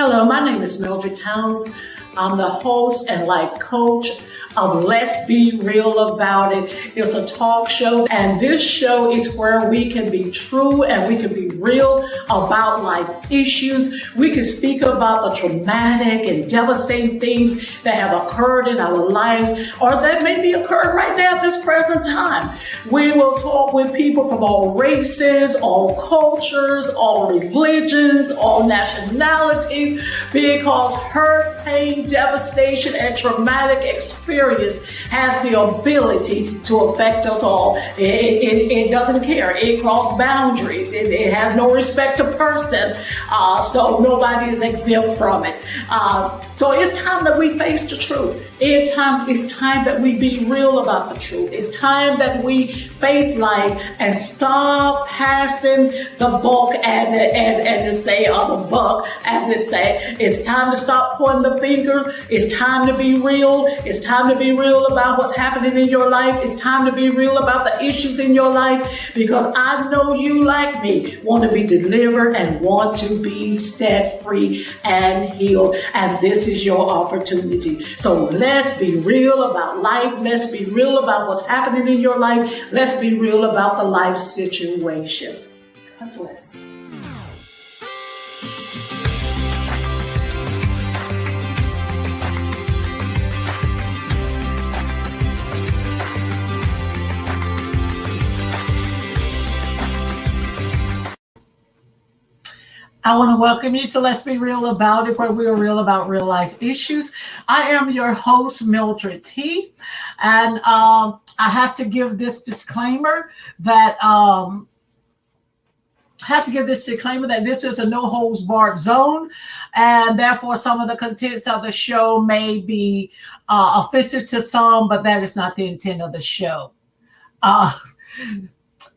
Hello, my name is Mildred Towns. I'm the host and life coach of Let's Be Real About It. It's a talk show, and this show is where we can be true and we can be real about life issues. We can speak about the traumatic and devastating things that have occurred in our lives or that may be occurring right now at this present time. We will talk with people from all races, all cultures, all religions, all nationalities, because hurt, pain, devastation, and traumatic experience has the ability to affect us all. It doesn't care. It crosses boundaries. It has no respect to person. So nobody is exempt from it. So it's time that we face the truth. It's time that we be real about the truth. It's time that we face life and stop passing the buck, as it say, or the buck, as it say. It's time to stop pointing the finger. It's time to be real. It's time to be real about what's happening in your life. It's time to be real about the issues in your life, because I know you, like me, want to be delivered and want to be set free and healed. And this is your opportunity. So let's be real about life. Let's be real about what's happening in your life. Let's be real about the life situations. God bless. I want to welcome you to Let's Be Real About It, where we are real about real life issues. I am your host, Mildred T. And I have to give this disclaimer that this is a no holds barred zone, and therefore some of the contents of the show may be offensive to some, but that is not the intent of the show.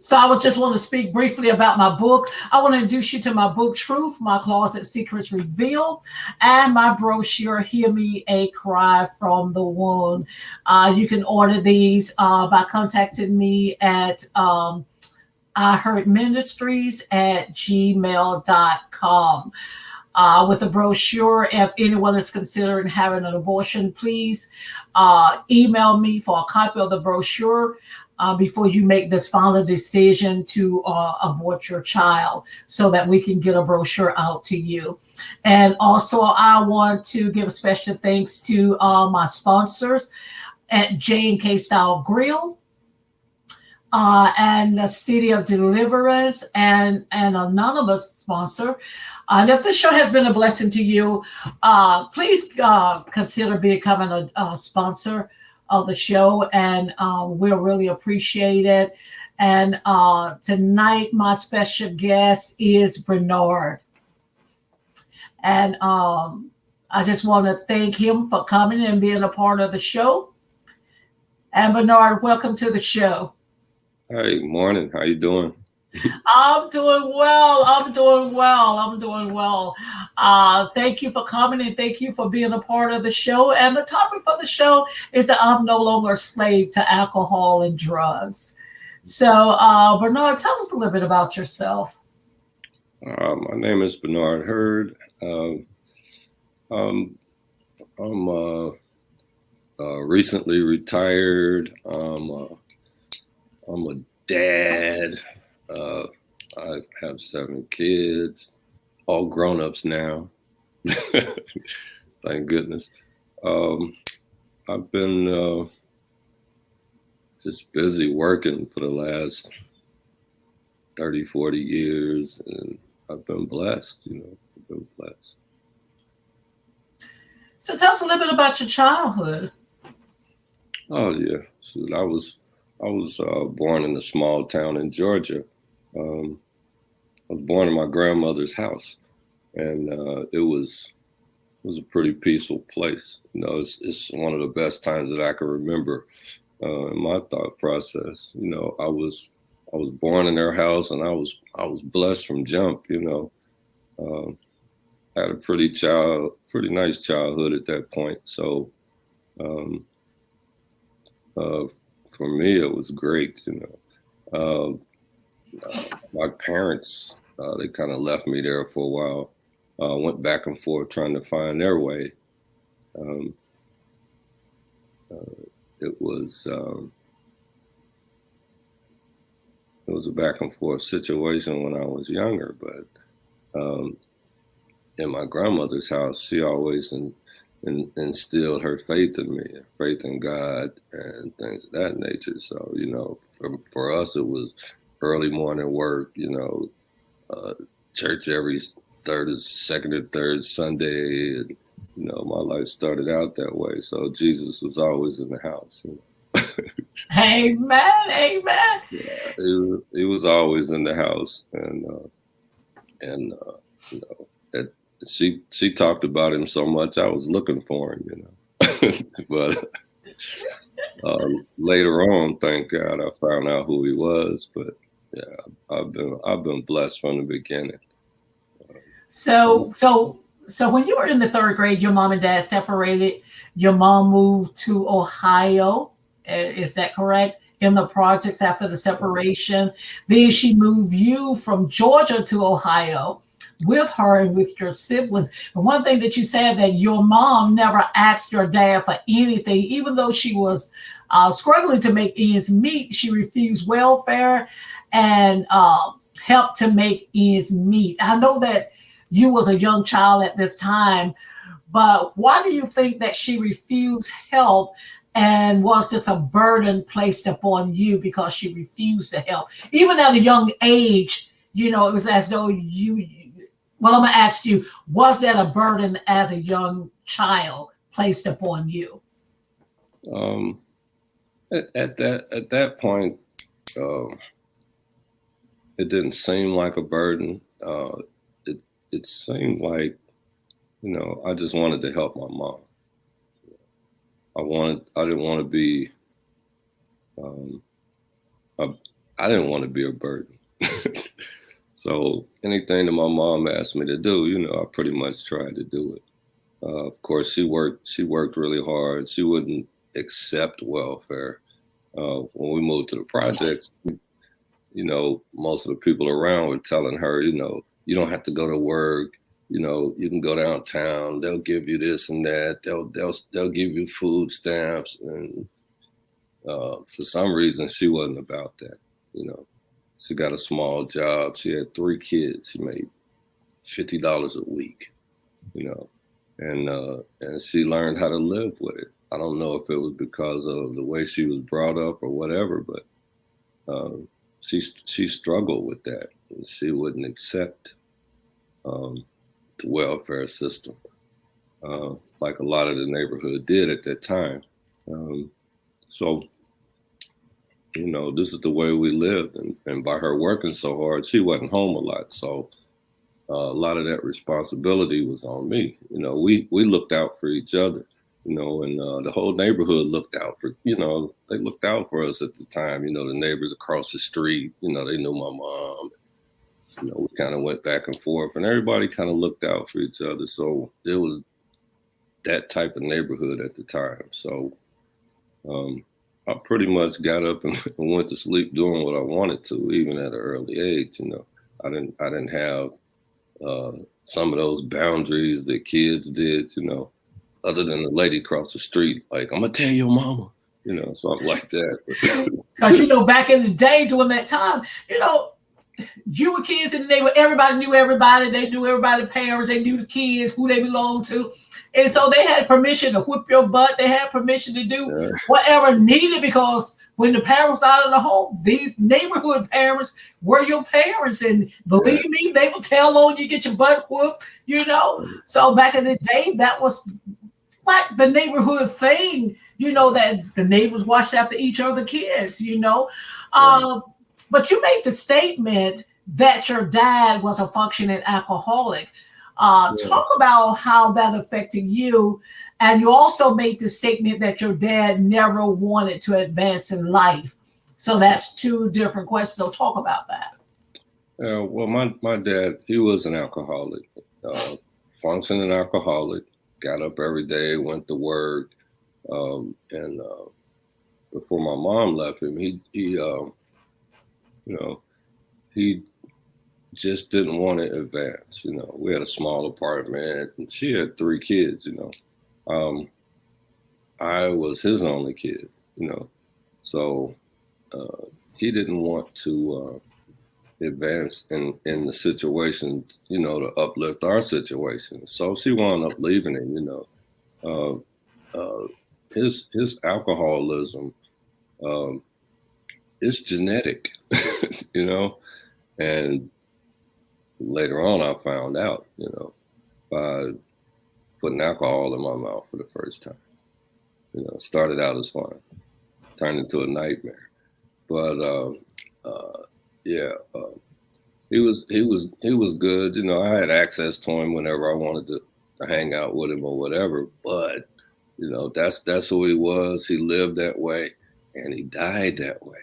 So I would just want to speak briefly about my book. I want to introduce you to my book, Truth, My Closet Secrets Revealed, and my brochure, Hear Me a Cry from the Wound. You can order these by contacting me at iheartministries@gmail.com. With the brochure, if anyone is considering having an abortion, please email me for a copy of the brochure before you make this final decision to abort your child, so that we can get a brochure out to you. And also, I want to give special thanks to my sponsors at J&K Style Grill, and the City of Deliverance, and an anonymous sponsor. And if this show has been a blessing to you, please consider becoming a sponsor of the show, and we'll really appreciate it. And tonight, my special guest is Bernard. And I just want to thank him for coming and being a part of the show. And Bernard, welcome to the show. Hey, morning. How you doing? I'm doing well. Thank you for coming, and thank you for being a part of the show. And the topic for the show is that I'm no longer a slave to alcohol and drugs. So, Bernard, tell us a little bit about yourself. My name is Bernard Hurd. I'm recently retired. I'm a dad. I have 7 kids, all grown-ups now. Thank goodness. I've been just busy working for the last 30, 40 years, and I've been blessed, I've been blessed. So tell us a little bit about your childhood. Oh, yeah. So I was born in a small town in Georgia. I was born in my grandmother's house, and it was a pretty peaceful place. It's one of the best times that I can remember in my thought process. I was born in their house, and I was blessed from jump. Had a pretty nice childhood at that point. So for me, it was great. My parents, they kind of left me there for a while. went back and forth trying to find their way. Um, it was a back and forth situation when I was younger, but in my grandmother's house, she always instilled her faith in me, faith in God and things of that nature. So, for us, it was early morning work, church every second or third Sunday. And, my life started out that way. So Jesus was always in the house. Amen. Amen. Yeah, he was always in the house. She talked about him so much, I was looking for him, but later on, thank God, I found out who he was. But yeah, I've been blessed from the beginning. So when you were in the third grade, your mom and dad separated. Your mom moved to Ohio. Is that correct? In the projects after the separation. Then she moved you from Georgia to Ohio with her and with your siblings. And one thing that you said, that your mom never asked your dad for anything, even though she was struggling to make ends meet. She refused welfare and helped to make ends meet. I know that you was a young child at this time, but why do you think that she refused help? And was this a burden placed upon you because she refused to help? Even at a young age, it was as though well, I'm going to ask you, was that a burden as a young child placed upon you? At that point, it didn't seem like a burden. It seemed like, I just wanted to help my mom. I didn't want to be a burden. So anything that my mom asked me to do, I pretty much tried to do it. Of course, she worked really hard. She wouldn't accept welfare. When we moved to the projects, most of the people around were telling her, you don't have to go to work. You can go downtown. They'll give you this and that. They'll give you food stamps. And for some reason, she wasn't about that. She got a small job. She had 3 kids. She made $50 a week. And she learned how to live with it. I don't know if it was because of the way she was brought up or whatever, but she struggled with that. And she wouldn't accept the welfare system, like a lot of the neighborhood did at that time. So, this is the way we lived. And by her working so hard, she wasn't home a lot. So a lot of that responsibility was on me. We looked out for each other, and the whole neighborhood looked out for, they looked out for us at the time. The neighbors across the street, they knew my mom. We kind of went back and forth, and everybody kind of looked out for each other. So it was that type of neighborhood at the time. So I pretty much got up and went to sleep doing what I wanted to, even at an early age. I didn't have some of those boundaries that kids did, other than the lady across the street, like, I'm gonna tell your mama, something like that. Because back in the day, during that time, you were kids in the neighborhood. Everybody knew everybody. They knew everybody's parents. They knew the kids, who they belonged to. And so they had permission to whip your butt. They had permission to do whatever needed, because when the parents out of the home, these neighborhood parents were your parents. And believe me, they will tell on you, get your butt whooped, So back in the day, that was like the neighborhood thing, that the neighbors watched after each other kids, But you made the statement that your dad was a functioning alcoholic. Talk about how that affected you. And you also made the statement that your dad never wanted to advance in life. So that's 2 different questions. So talk about that. Well, my dad, he was an alcoholic, functioning alcoholic, got up every day, went to work. And before my mom left him, he just didn't want to advance. We had a small apartment, and she had 3 kids. I was his only kid. So he didn't want to advance in the situation, to uplift our situation. So she wound up leaving him. Uh, uh, his alcoholism is genetic, and later on I found out, by putting alcohol in my mouth for the first time. Started out as fun, turned into a nightmare. But yeah, he was good. I had access to him whenever I wanted to hang out with him or whatever. But that's who he was. He lived that way, and he died that way.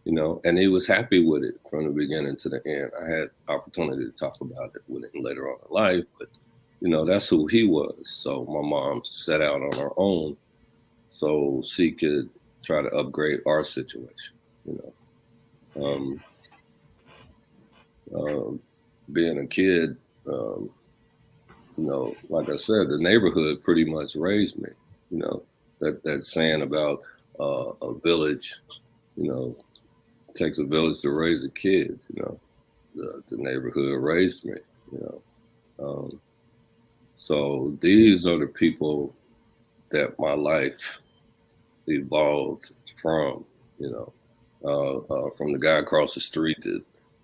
And he was happy with it from the beginning to the end. I had opportunity to talk about it with him later on in life, but that's who he was. So my mom set out on her own so she could try to upgrade our situation. Being a kid, like I said, the neighborhood pretty much raised me. That saying about a village, takes a village to raise a kid. The neighborhood raised me. So these are the people that my life evolved from. From the guy across the street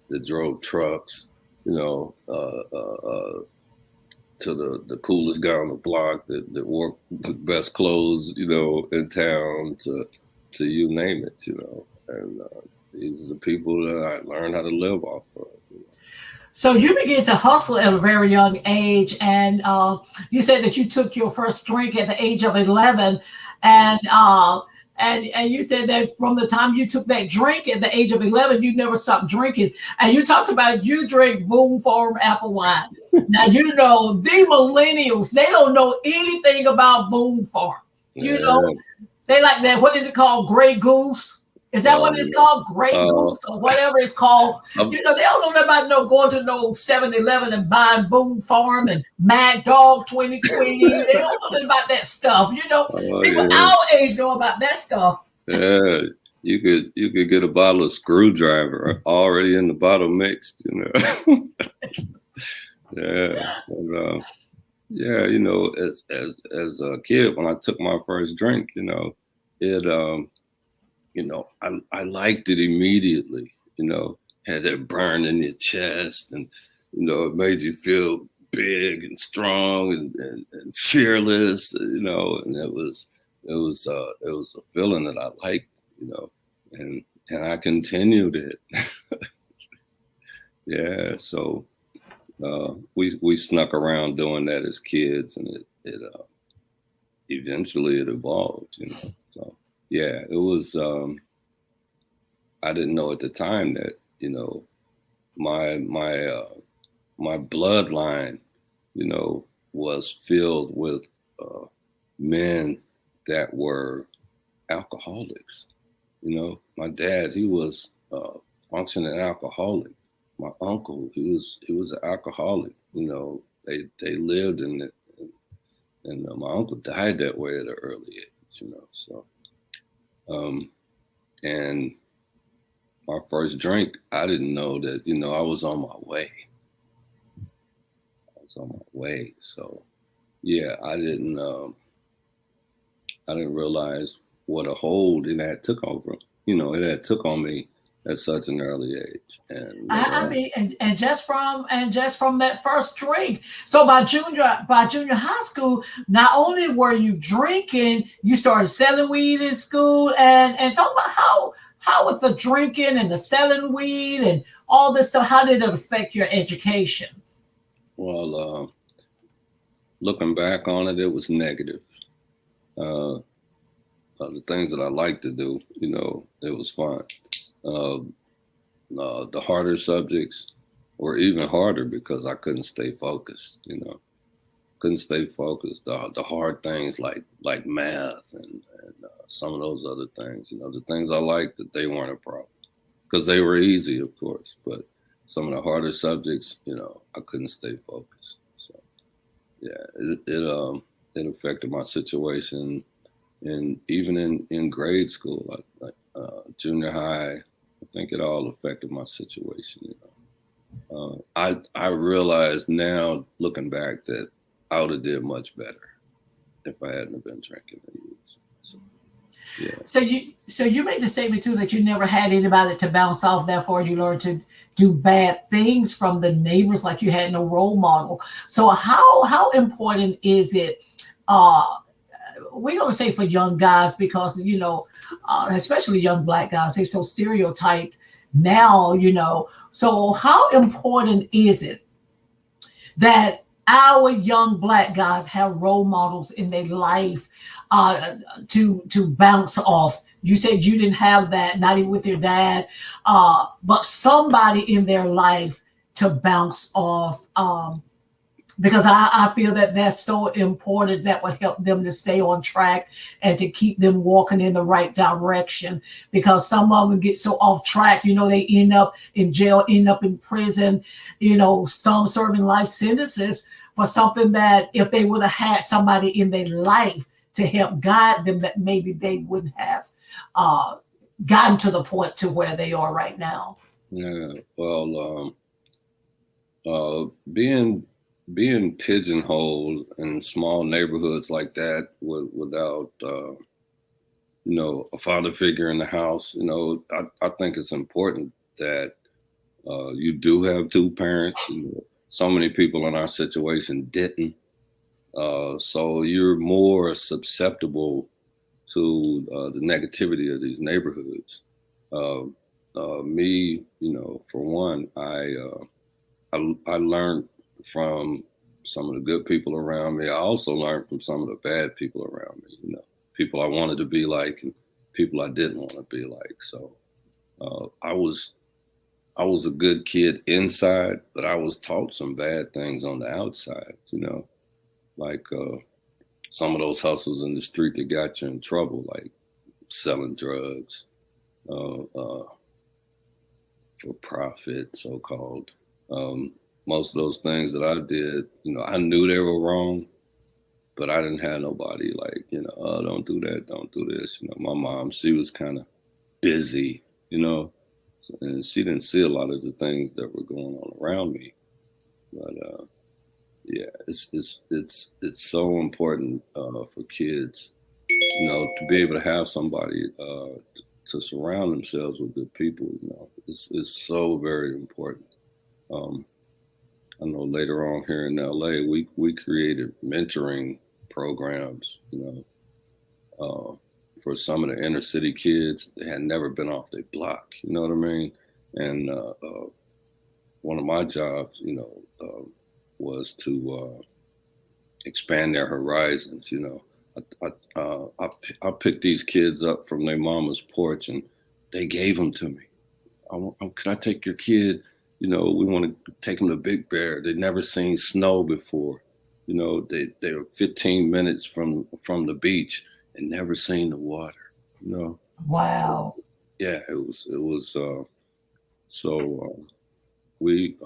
that drove trucks, to the coolest guy on the block that wore the best clothes, in town, to you name it, and these are the people that I learned how to live off of. So you began to hustle at a very young age, and you said that you took your first drink at the age of 11, and and you said that from the time you took that drink at the age of 11, you never stopped drinking. And you talked about you drink Boom Farm apple wine. Now, the millennials, they don't know anything about Boom Farm. They like that. What is it called? Grey Goose. Is that what it's called? Grey Goose or whatever it's called. They don't know nothing about going to no 7-Eleven and buying Boom Farm and Mad Dog 2020. They don't know nothing about that stuff. People our age know about that stuff. Yeah, you could get a bottle of Screwdriver already in the bottle mixed. Yeah, but, yeah. As a kid, when I took my first drink, it. I liked it immediately, had that burn in your chest, and, it made you feel big and strong and fearless, and it was a feeling that I liked, and I continued it. Yeah. So, we snuck around doing that as kids, and it eventually it evolved, so. Yeah, it was. I didn't know at the time that my bloodline, was filled with men that were alcoholics. My dad, he was functioning alcoholic. My uncle, he was an alcoholic. They lived in it, and my uncle died that way at an early age. So. And my first drink, I didn't know that, I was on my way. So, yeah, I didn't realize what a hold it had took over. It had took on me at such an early age. And I mean, and just from that first drink. So by junior high school, not only were you drinking, you started selling weed in school, and talk about how with the drinking and the selling weed and all this stuff, how did it affect your education? Well, looking back on it, it was negative. The things that I like to do, it was fun. The harder subjects were even harder because I couldn't stay focused, couldn't stay focused. The hard things like math and some of those other things, the things I liked, that they weren't a problem because they were easy, of course. But some of the harder subjects, I couldn't stay focused. So yeah, it affected my situation, and even in grade school, like junior high, I think it all affected my situation. I realize now, looking back, that I would have did much better if I hadn't have been drinking and using. So, yeah. So you made the statement too that you never had anybody to bounce off. Therefore, you learned to do bad things from the neighbors, like you had no role model. So how important is it? Uh, we're gonna say for young guys because especially young black guys, they're so stereotyped now. So how important is it that our young black guys have role models in their life to bounce off? You said you didn't have that, not even with your dad, but somebody in their life to bounce off. Because I feel that that's so important. That would help them to stay on track and to keep them walking in the right direction. Because some of them get so off track, they end up in jail, end up in prison, some serving life sentences for something that if they would have had somebody in their life to help guide them, that maybe they wouldn't have gotten to the point to where they are right now. Yeah. Well, being pigeonholed in small neighborhoods like that without a father figure in the house, I think it's important that you do have two parents. So many people in our situation didn't, so you're more susceptible to the negativity of these neighborhoods. Me, for one, I learned from some of the good people around me. I also learned from some of the bad people around me, people I wanted to be like and people I didn't want to be like. So I was a good kid inside, but I was taught some bad things on the outside, like some of those hustles in the street that got you in trouble, like selling drugs for profit, so-called. Most of those things that I did, I knew they were wrong, but I didn't have nobody like, oh, don't do that, don't do this. My mom, she was kind of busy, and she didn't see a lot of the things that were going on around me. But yeah, it's so important for kids, to be able to have somebody to surround themselves with good people. It's so very important. I know later on here in LA, we created mentoring programs, for some of the inner city kids that had never been off their block. You know what I mean? And one of my jobs, was to expand their horizons. I picked these kids up from their mama's porch, and they gave them to me. Can I take your kid? We want to take them to Big Bear. They'd never seen snow before. They were 15 minutes from the beach and never seen the water. Wow. Yeah, it was. So we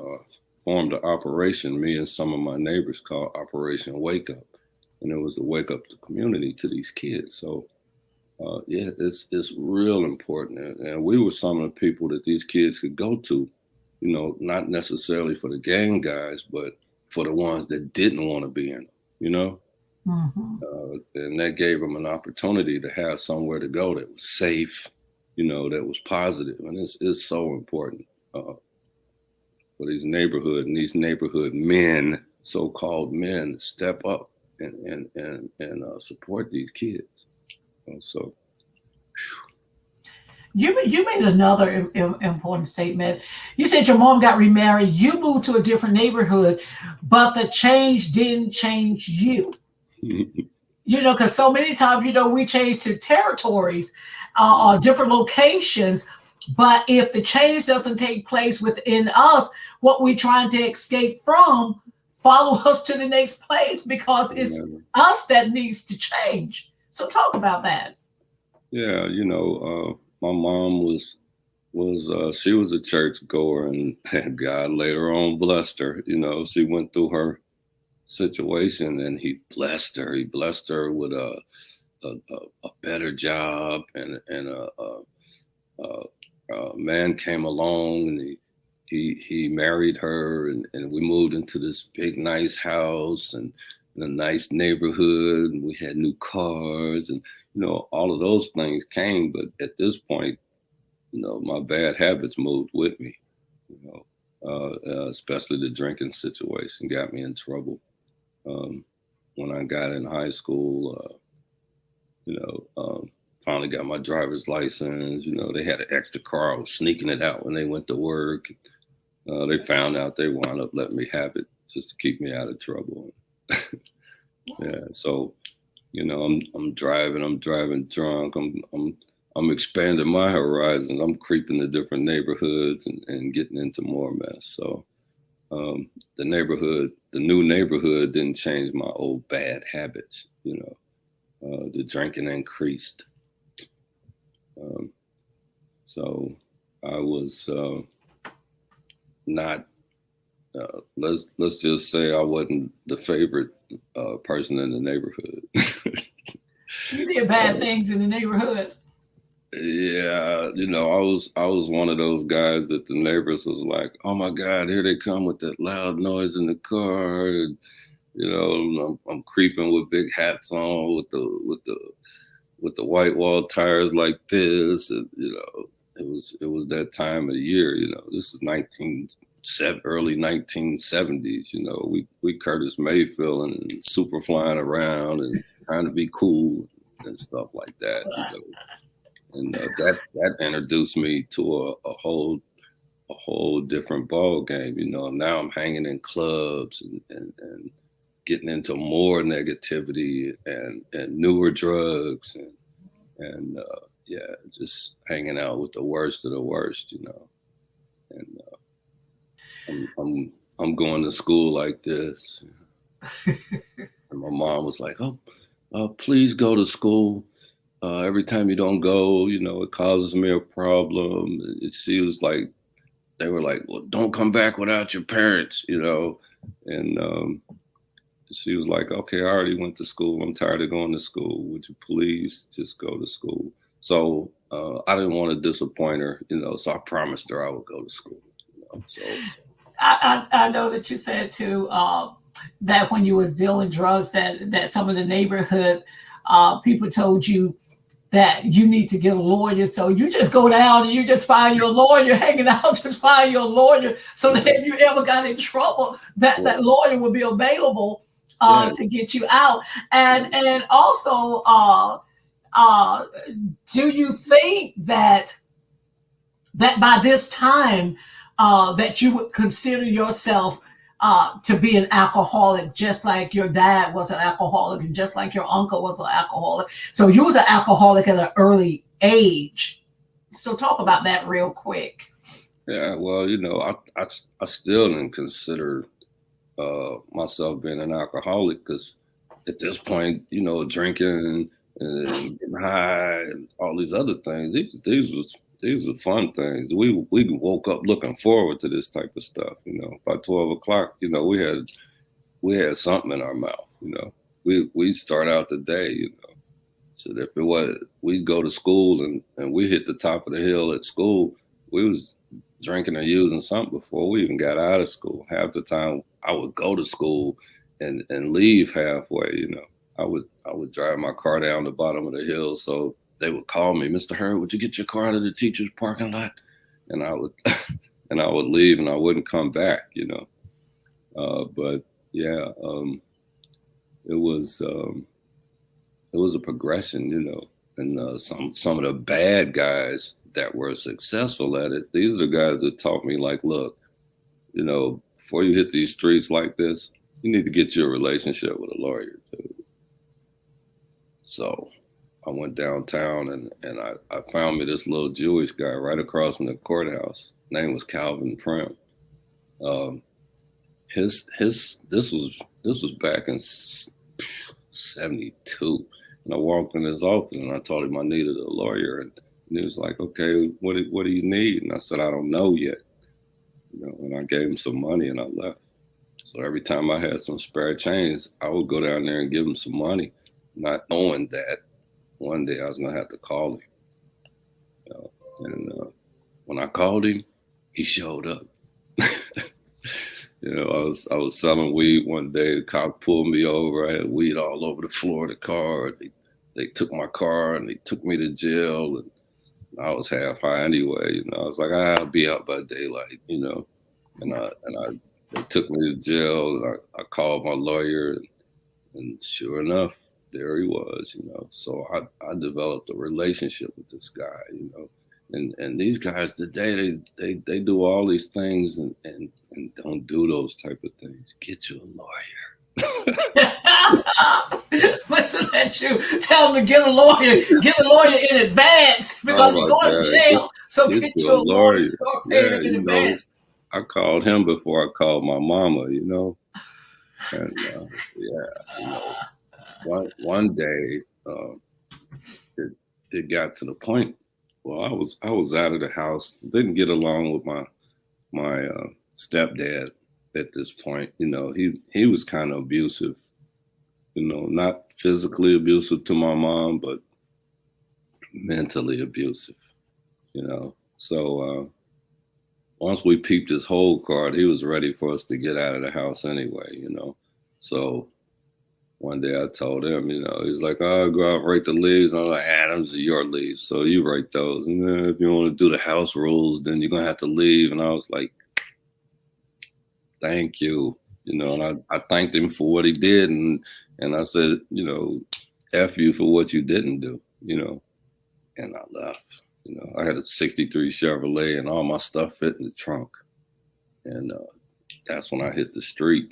formed an operation, me and some of my neighbors, called Operation Wake Up, and it was to wake up the community to these kids. So yeah, it's real important, and we were some of the people that these kids could go to. Not necessarily for the gang guys, but for the ones that didn't want to be in them, Mm-hmm. And that gave them an opportunity to have somewhere to go that was safe, that was positive. And it's so important for these neighborhood men, so-called men, to step up and support these kids. So. You made another important statement. You said your mom got remarried. You moved to a different neighborhood, but the change didn't change you. Because so many times, we change to territories or different locations. But if the change doesn't take place within us, what we're trying to escape from follow us to the next place, because it's us that needs to change. So talk about that. Yeah, my mom was was she was a church goer, and God later on blessed her. She went through her situation, and He blessed her. He blessed her with a better job, and a man came along, and he married her, and we moved into this big nice house and in a nice neighborhood, and we had new cars, and all of those things came. But at this point, my bad habits moved with me. Especially the drinking situation got me in trouble. When I got in high school, finally got my driver's license. They had an extra car. I was sneaking it out when they went to work. They found out. They wound up letting me have it just to keep me out of trouble. Yeah. So, I'm driving drunk. I'm expanding my horizons. I'm creeping to different neighborhoods and getting into more mess. So, the new neighborhood didn't change my old bad habits. The drinking increased. So I was not. Let's just say I wasn't the favorite person in the neighborhood. You did bad things in the neighborhood. Yeah, I was one of those guys that the neighbors was like, "Oh my God, here they come with that loud noise in the car." And, I'm creeping with big hats on, with the white wall tires like this, and it was that time of year. This is early 1970s. We Curtis Mayfield and super flying around and trying to be cool and stuff like that. And that introduced me to a whole different ball game. Now I'm hanging in clubs and getting into more negativity and newer drugs and just hanging out with the worst of the worst. And I'm going to school like this, and my mom was like, "Oh, please go to school. Every time you don't go, it causes me a problem." She was like, they were like, "Well, don't come back without your parents," and she was like, "Okay, I already went to school. I'm tired of going to school. Would you please just go to school?" So I didn't want to disappoint her, so I promised her I would go to school. So I know that you said too that when you was dealing drugs, that some of the neighborhood people told you that you need to get a lawyer. So you just go down and you just find your lawyer hanging out, just find your lawyer. So that if you ever got in trouble, that lawyer will be available to get you out. And also, do you think that by this time that you would consider yourself to be an alcoholic, just like your dad was an alcoholic, and just like your uncle was an alcoholic? So you was an alcoholic at an early age. So talk about that real quick. Yeah, well, I still didn't consider myself being an alcoholic, because at this point, drinking and getting high and all these other things, these were fun things. We woke up looking forward to this type of stuff. By 12 o'clock, we had something in our mouth. We start out the day. So if it was, we'd go to school and we hit the top of the hill at school. We was drinking or using something before we even got out of school. Half the time, I would go to school and leave halfway. I would drive my car down the bottom of the hill, so they would call me, "Mr. Hurd, would you get your car to the teacher's parking lot?" And I would leave, and I wouldn't come back. But yeah, it was a progression. And some of the bad guys that were successful at it, these are the guys that taught me, like, look, before you hit these streets like this, you need to get you a relationship with a lawyer, dude. So I went downtown and I found me this little Jewish guy right across from the courthouse. Name was Calvin Prim. This was back in 72. And I walked in his office and I told him I needed a lawyer. And And he was like, okay, what do you need? And I said, I don't know yet. And I gave him some money and I left. So every time I had some spare change, I would go down there and give him some money, not knowing that one day I was gonna have to call him. And when I called him, he showed up. I was selling weed one day. The cop pulled me over. I had weed all over the floor of the car. They took my car and they took me to jail. And I was half high anyway. I was like, I'll be out by daylight. And they took me to jail. And I called my lawyer, and sure enough, there he was. So I developed a relationship with this guy. And these guys today, they do all these things and don't do those type of things. Get you a lawyer. Listen at you. Tell them to get a lawyer. Get a lawyer in advance because you're going to jail. So get you a lawyer. Start paying in advance. I called him before I called my mama. And one day it got to the point. Well, I was out of the house. Didn't get along with my stepdad at this point. He was kind of abusive. Not physically abusive to my mom, but mentally abusive. So once we peeped his whole card, he was ready for us to get out of the house anyway. So one day I told him, he's like, oh, I'll go out and rake the leaves. I'm like, those are your leaves. So you rake those. And then if you want to do the house rules, then you're going to have to leave. And I was like, thank you. And I thanked him for what he did. And I said, F you for what you didn't do, and I left. I had a 63 Chevrolet and all my stuff fit in the trunk. And that's when I hit the street,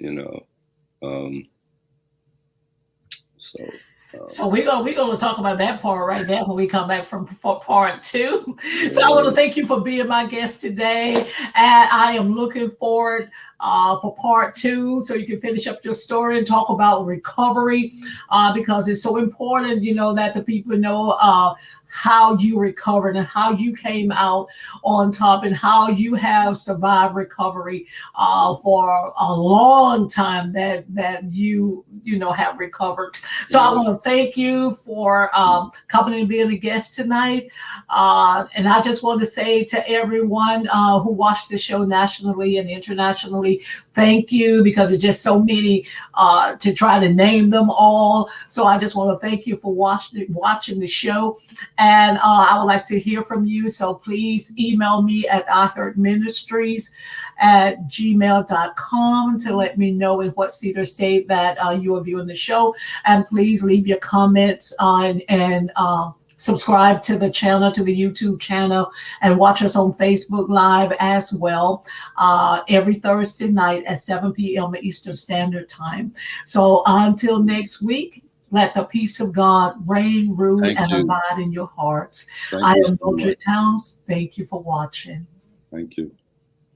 So we're gonna talk about that part right there when we come back from part 2. So I want to thank you for being my guest today, and I am looking forward for part 2, so you can finish up your story and talk about recovery, because it's so important, that the people know how you recovered and how you came out on top and how you have survived recovery for a long time that you have recovered. So I want to thank you for coming and being a guest tonight. And I just want to say to everyone who watched the show nationally and internationally, thank you, because it's just so many to try to name them all. So I just want to thank you for watching the show. And I would like to hear from you. So please email me at iheartministries@gmail.com to let me know in what Cedar State that you are viewing the show. And please leave your comments and subscribe to the channel, to the YouTube channel, and watch us on Facebook Live as well every Thursday night at 7 p.m. Eastern Standard Time. So until next week, let the peace of God reign, rule, and abide in your hearts. I am Mildred Towns. Thank you for watching. Thank you.